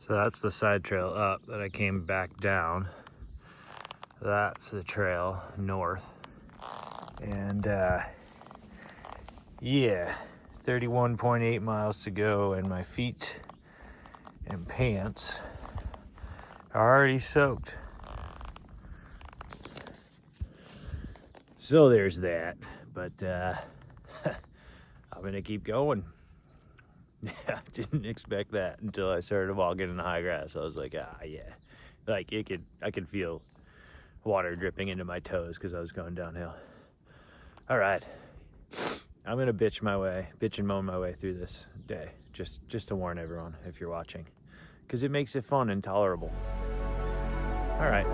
So that's the side trail up that I came back down. That's the trail north. And yeah, 31.8 miles to go, and my feet and pants are already soaked. So there's that, but I'm gonna keep going. Yeah, didn't expect that until I started walking in the high grass. I was like, yeah, like I could feel water dripping into my toes because I was going downhill. All right, I'm gonna bitch and moan my way through this day, just to warn everyone if you're watching, because it makes it fun and tolerable. All right.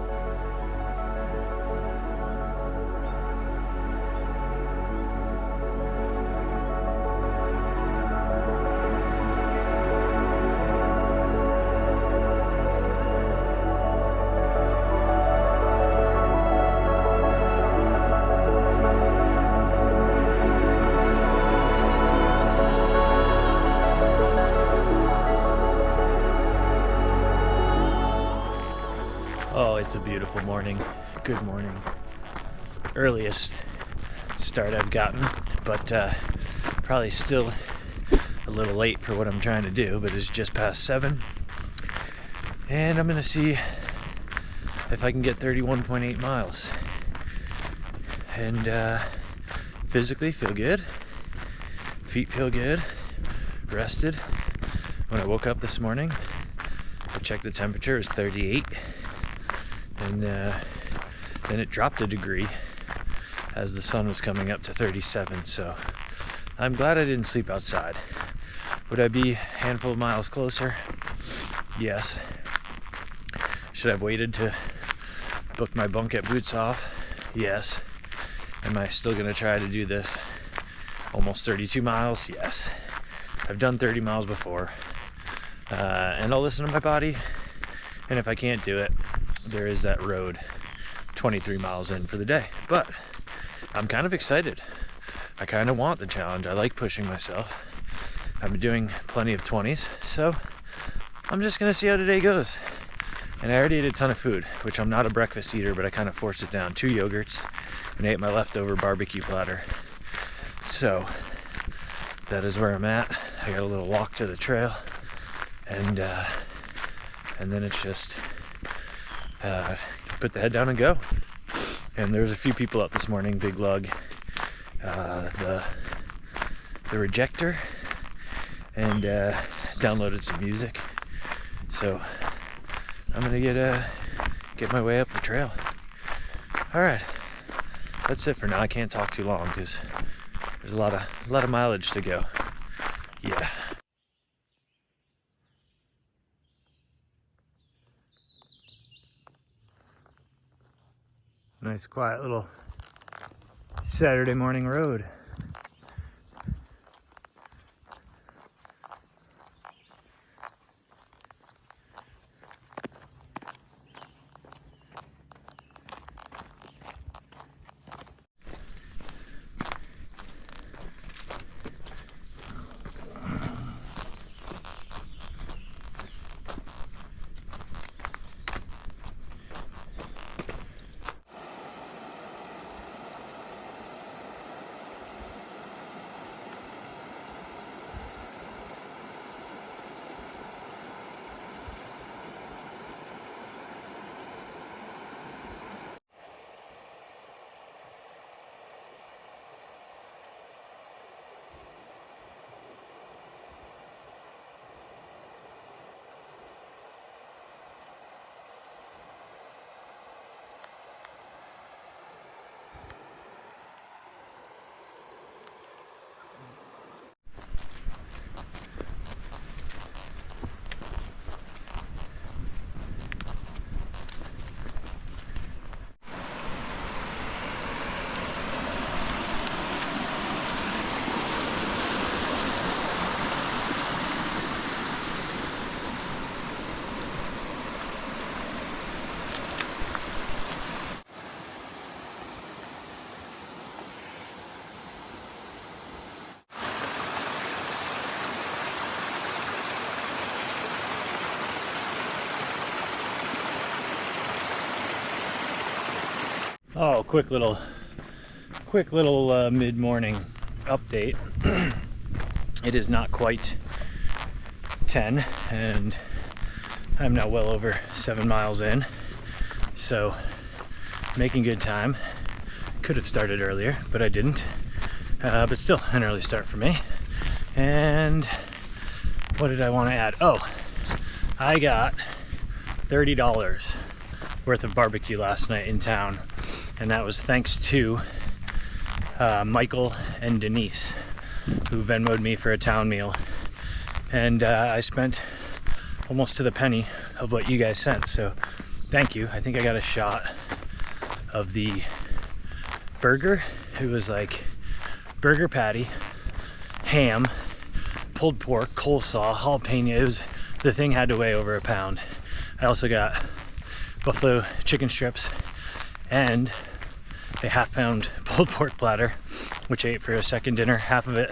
Oh, it's a beautiful morning. Good morning. Earliest start I've gotten, but probably still a little late for what I'm trying to do, but it's just past 7. And I'm gonna see if I can get 31.8 miles. And physically feel good. Feet feel good. Rested. When I woke up this morning, I checked the temperature, it was 38. And then it dropped a degree as the sun was coming up to 37. So I'm glad I didn't sleep outside. Would I be a handful of miles closer? Yes. Should I have waited to book my bunk at Boots Off? Yes. Am I still gonna try to do this? Almost 32 miles? Yes. I've done 30 miles before. And I'll listen to my body. And if I can't do it, there is that road 23 miles in for the day. But I'm kind of excited. I kind of want the challenge. I like pushing myself. I've been doing plenty of 20s, so I'm just gonna see how today goes. And I already ate a ton of food, which I'm not a breakfast eater, but I kind of forced it down. 2 yogurts, and ate my leftover barbecue platter. So that is where I'm at. I got a little walk to the trail, and then it's just put the head down and go. And there was a few people up this morning, Big Lug, the Rejector, and downloaded some music. So I'm gonna get my way up the trail. All right, that's it for now. I can't talk too long because there's a lot of mileage to go. Yeah. Nice quiet little Saturday morning road. Oh, quick little mid-morning update. It is not quite 10 and I'm now well over 7 miles in, so making good time. Could have started earlier, but I didn't. But still an early start for me. And what did I want to add? Oh, I got $30 worth of barbecue last night in town, and that was thanks to Michael and Denise, who Venmo'd me for a town meal. And I spent almost to the penny of what you guys sent, so thank you. I think I got a shot of the burger. It was like burger patty, ham, pulled pork, coleslaw, jalapeno. The thing had to weigh over a pound. I also got buffalo chicken strips and a half-pound pulled pork platter, which I ate for a second dinner, half of it,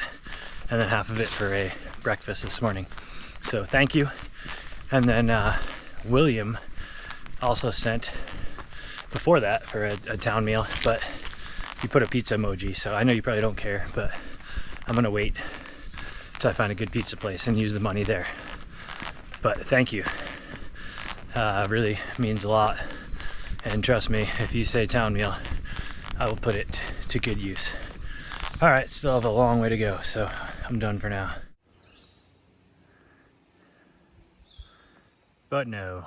and then half of it for a breakfast this morning. So thank you. And then William also sent before that for a town meal, but he put a pizza emoji, so I know you probably don't care, but I'm gonna wait till I find a good pizza place and use the money there. But thank you. Really means a lot. And trust me, if you say town meal, I will put it to good use. All right, still have a long way to go, so I'm done for now. But no,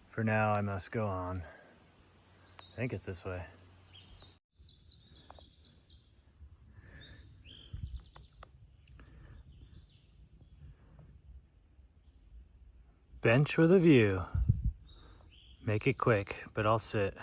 for now I must go on. I think it's this way. Bench with a view. Make it quick, but I'll sit.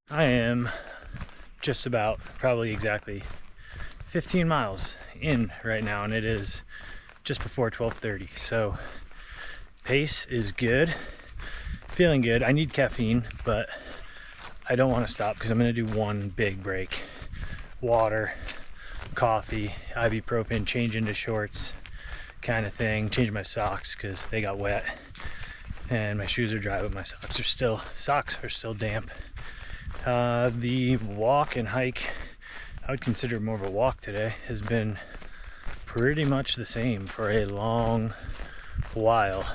I am just about, probably exactly 15 miles in right now, and it is just before 12:30. So pace is good, feeling good. I need caffeine, but I don't want to stop because I'm going to do one big break. Water, coffee, ibuprofen, change into shorts kind of thing. Change my socks because they got wet and my shoes are dry, but my socks are still damp. The walk and hike, I would consider more of a walk today, has been pretty much the same for a long while.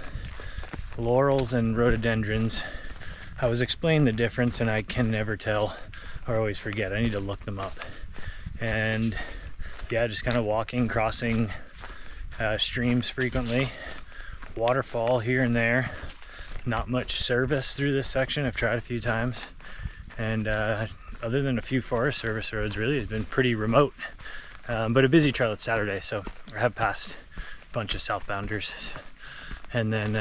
Laurels and rhododendrons, I was explaining the difference and I can never tell or always forget. I need to look them up. And yeah, just kind of walking, crossing streams frequently, waterfall here and there. Not much service through this section. I've tried a few times. And other than a few Forest Service roads, really it's been pretty remote, but a busy trail. It's Saturday, so I have passed a bunch of southbounders and then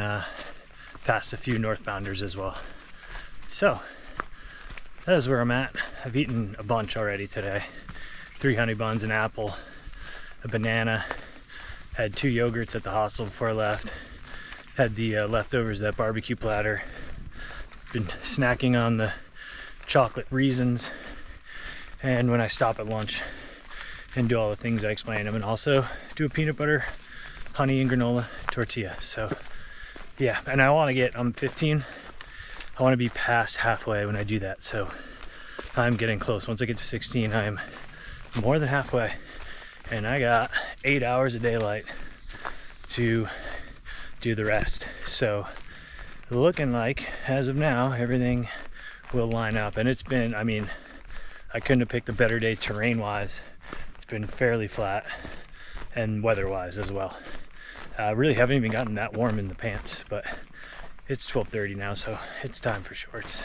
passed a few northbounders as well. So that is where I'm at. I've eaten a bunch already today. 3 honey buns, an apple, a banana, had 2 yogurts at the hostel before I left, had the leftovers of that barbecue platter, been snacking on the chocolate reasons, and when I stop at lunch and do all the things I explained, I'm gonna also do a peanut butter, honey, and granola tortilla. So yeah, and I'm 15, I want to be past halfway when I do that, so I'm getting close. Once I get to 16, I am more than halfway, and I got 8 hours of daylight to do the rest. So looking like, as of now, everything will line up. And it's been, I mean, I couldn't have picked a better day terrain wise. It's been fairly flat and weather wise as well. Really haven't even gotten that warm in the pants, but it's 12:30 now, so it's time for shorts.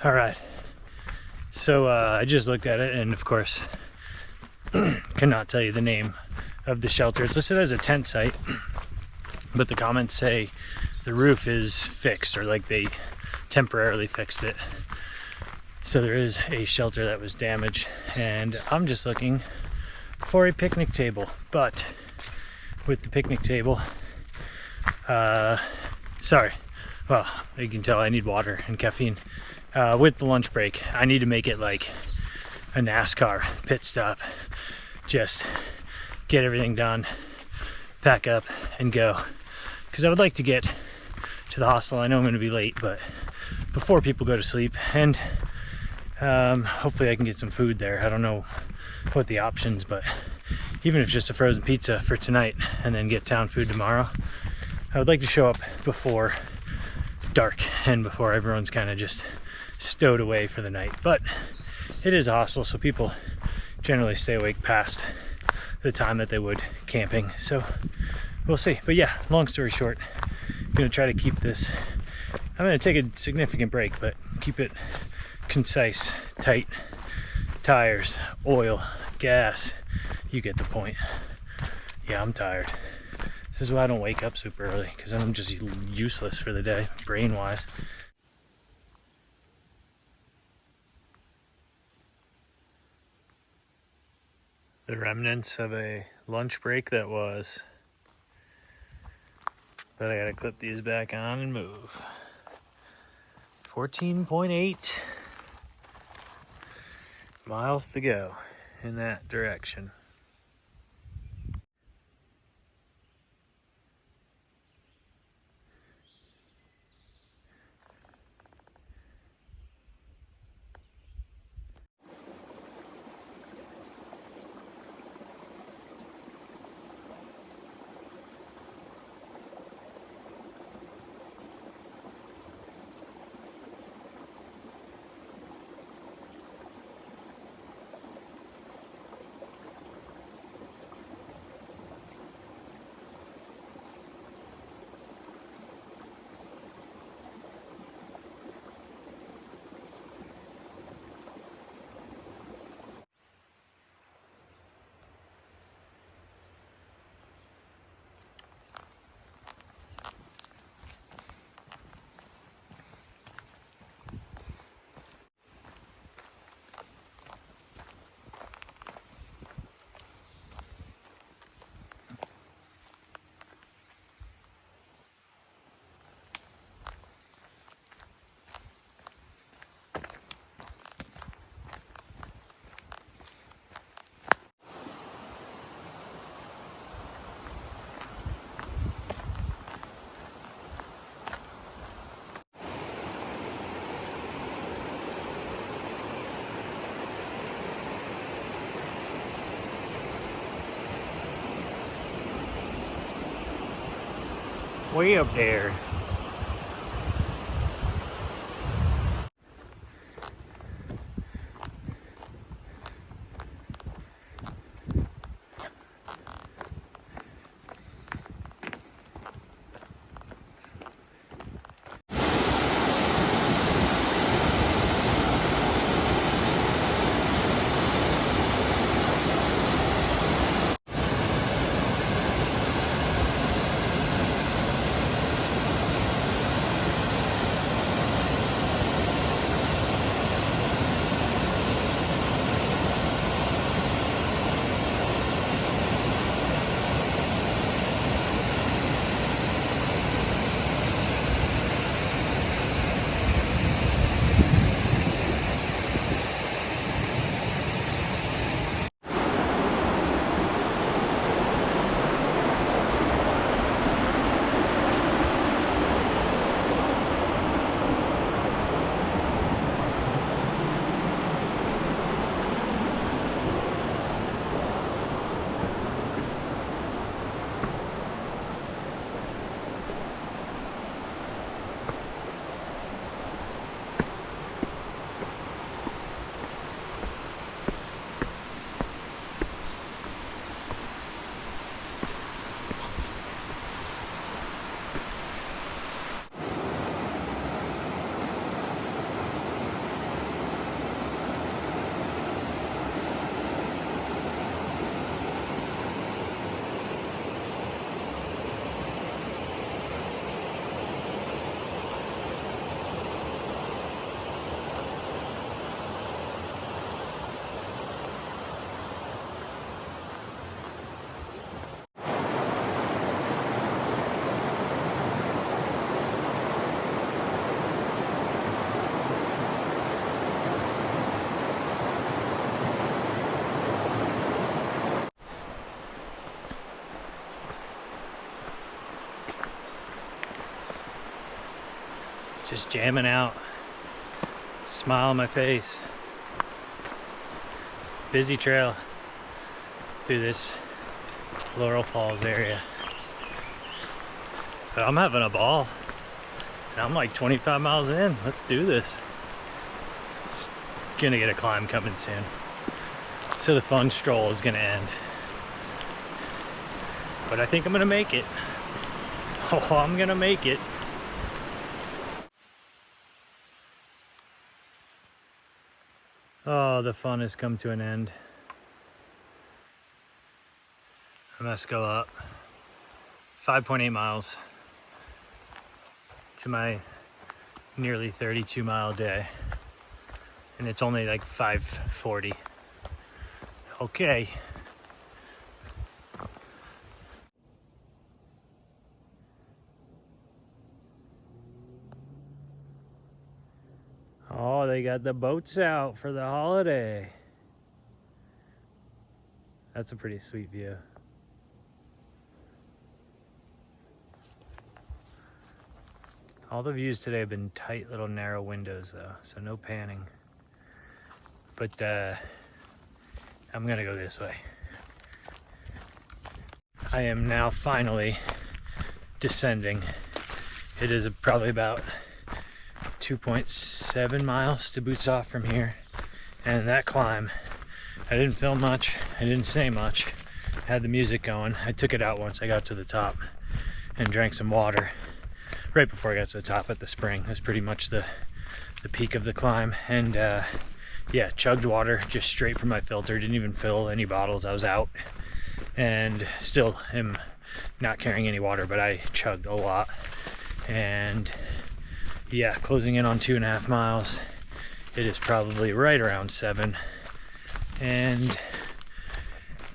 All right, so I just looked at it, and of course cannot tell you the name of the shelter. It's listed as a tent site, but the comments say the roof is fixed, or like they temporarily fixed it. So there is a shelter that was damaged, and I'm just looking for a picnic table. But with the picnic table, sorry, well, you can tell I need water and caffeine. With the lunch break, I need to make it like a NASCAR pit stop. Just get everything done, pack up, and go. Because I would like to get to the hostel. I know I'm going to be late, but before people go to sleep, and hopefully I can get some food there. I don't know what the options, but even if just a frozen pizza for tonight and then get town food tomorrow, I would like to show up before dark and before everyone's kind of just stowed away for the night. But it is a hostel, so people generally stay awake past the time that they would camping, so we'll see. But yeah, long story short, I'm gonna try to keep this, I'm gonna take a significant break, but keep it concise, tight. Tires, oil, gas, you get the point. Yeah, I'm tired. This is why I don't wake up super early, because I'm just useless for the day, brain wise. The remnants of a lunch break that was. But I gotta clip these back on and move. 14.8 miles to go in that direction. Way up there. Just jamming out, smile on my face. It's a busy trail through this Laurel Falls area. But I'm having a ball. And I'm like 25 miles in. Let's do this. It's gonna get a climb coming soon. So the fun stroll is gonna end. But I think I'm gonna make it. Oh, I'm gonna make it. Oh, the fun has come to an end. I must go up 5.8 miles to my nearly 32 mile day. And it's only like 5:40. Okay. Oh, they got the boats out for the holiday. That's a pretty sweet view. All the views today have been tight little narrow windows though, so no panning. But I'm gonna go this way. I am now finally descending. It is probably about 2.7 miles to Boots Off from here. And that climb, I didn't film much, I didn't say much. I had the music going. I took it out once I got to the top and drank some water. Right before I got to the top at the spring. That's pretty much the peak of the climb. And yeah, chugged water just straight from my filter. Didn't even fill any bottles. I was out and still am not carrying any water, but I chugged a lot. And yeah, closing in on 2.5 miles. It is probably right around 7. And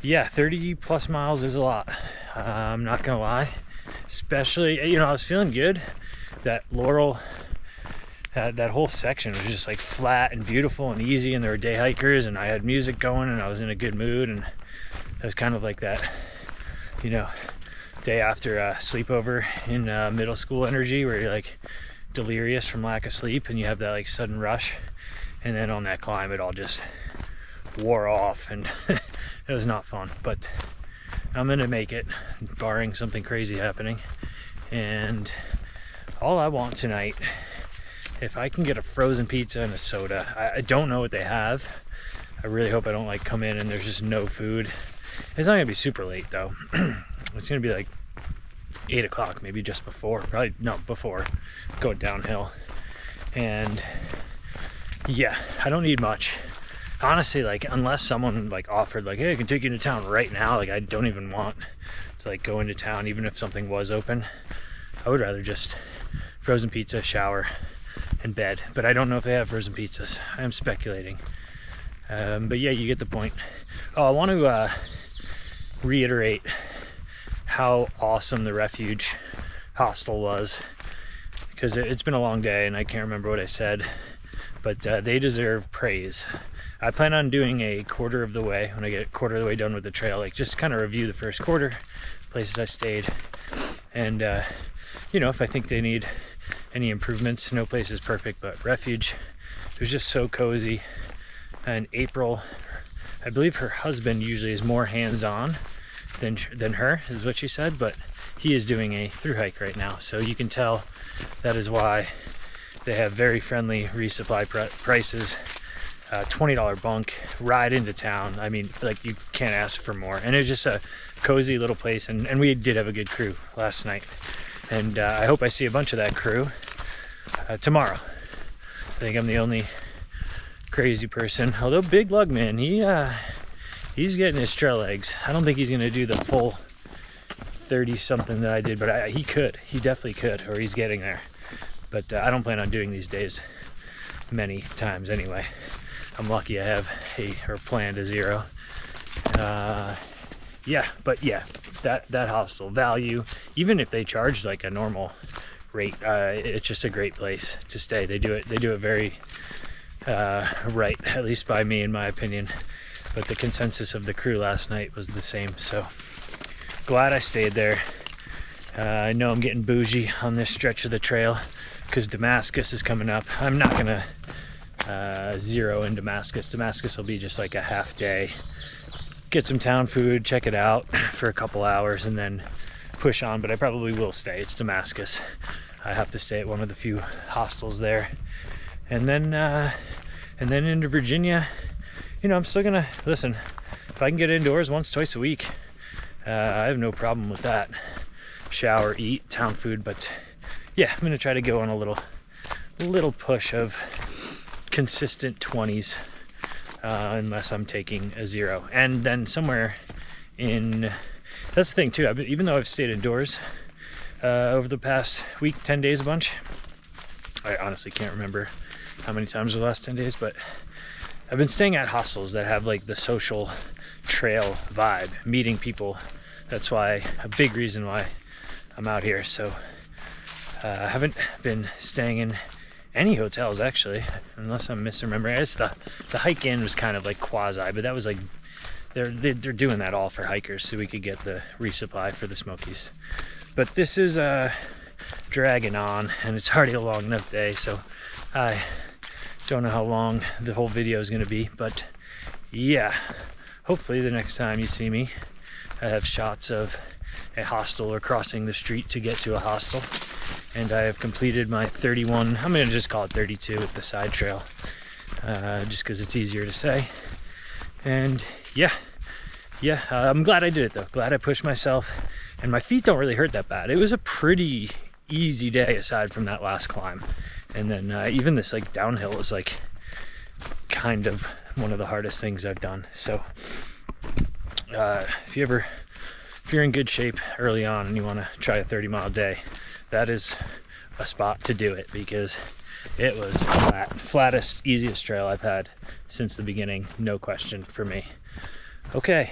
yeah, 30 plus miles is a lot. I'm not gonna lie. Especially, you know, I was feeling good. That Laurel, that whole section was just like flat and beautiful and easy, and there were day hikers, and I had music going, and I was in a good mood, and it was kind of like that, you know, day after a sleepover in middle school energy, where you're like delirious from lack of sleep, and you have that like sudden rush, and then on that climb, it all just wore off, and it was not fun, but I'm gonna make it, barring something crazy happening. And all I want tonight, if I can get a frozen pizza and a soda. I don't know what they have. I really hope I don't like come in and there's just no food. It's not gonna be super late though. It's gonna be like 8 o'clock, maybe just before, probably no, before, go downhill. And yeah, I don't need much. Honestly, like, unless someone like offered like, hey, I can take you to town right now, like I don't even want to like go into town. Even if something was open, I would rather just frozen pizza, shower, and bed. But I don't know if they have frozen pizzas. I'm speculating. But yeah, you get the point. Oh, I want to reiterate how awesome the Refuge Hostel was, because it's been a long day and I can't remember what I said, but they deserve praise. I plan on doing a quarter of the way, when I get a quarter of the way done with the trail, like just kind of review the first quarter, places I stayed, and you know, if I think they need any improvements. No place is perfect, but Refuge, it was just so cozy. And April, I believe her husband usually is more hands-on than her, is what she said, but he is doing a through hike right now, so you can tell that is why they have very friendly resupply prices. $20 bunk, ride into town. I mean, like, you can't ask for more. And it was just a cozy little place, and we did have a good crew last night. And I hope I see a bunch of that crew tomorrow. I think I'm the only crazy person. Although Big Lug Man, he's getting his trail legs. I don't think he's gonna do the full 30 something that I did, but he could. He definitely could, or he's getting there. But I don't plan on doing these days many times anyway. I'm lucky I have planned a 0. Yeah, but yeah, that hostel value, even if they charged like a normal rate, it's just a great place to stay. They do it very right, at least by me, in my opinion. But the consensus of the crew last night was the same, so glad I stayed there. I know I'm getting bougie on this stretch of the trail. because Damascus is coming up. I'm not gonna zero in Damascus. Damascus will be just like a half day. Get some town food, check it out for a couple hours, and then push on. But I probably will stay. It's Damascus. I have to stay at one of the few hostels there, and then into Virginia. You know, I'm still gonna listen. If I can get indoors once, twice a week, I have no problem with that. Shower, eat, town food, but yeah, I'm gonna try to go on a little push of consistent 20s, unless I'm taking a zero. And then somewhere in, that's the thing too, even though I've stayed indoors over the past week, 10 days a bunch, I honestly can't remember how many times the last 10 days, but I've been staying at hostels that have like the social trail vibe, meeting people. That's why, a big reason why I'm out here. So I haven't been staying in any hotels actually, unless I'm misremembering. I guess the hike in was kind of like quasi, but that was like they're doing that all for hikers so we could get the resupply for the Smokies. But this is dragging on, and it's already a long enough day, so I don't know how long the whole video is going to be. But yeah, hopefully the next time you see me, I have shots of a hostel or crossing the street to get to a hostel. And I have completed my 31, I'm going to just call it 32 with the side trail, just because it's easier to say. And yeah, I'm glad I did it though. Glad I pushed myself, and my feet don't really hurt that bad. It was a pretty easy day aside from that last climb. And then even this like downhill is like kind of one of the hardest things I've done. So if you're in good shape early on and you want to try a 30-mile day, that is a spot to do it, because it was flattest, easiest trail I've had since the beginning, no question for me. Okay,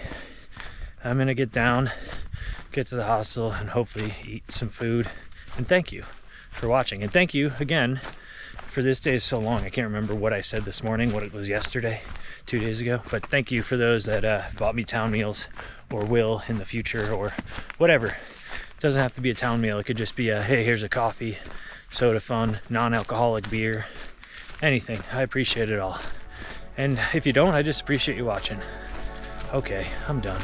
I'm gonna get down, get to the hostel, and hopefully eat some food. And thank you for watching, and thank you again for this day is so long. I can't remember what I said this morning, what it was yesterday, 2 days ago, but thank you for those that bought me town meals or will in the future or whatever. It doesn't have to be a town meal. It could just be a, hey, here's a coffee, soda fun, non-alcoholic beer, anything. I appreciate it all. And if you don't, I just appreciate you watching. Okay, I'm done.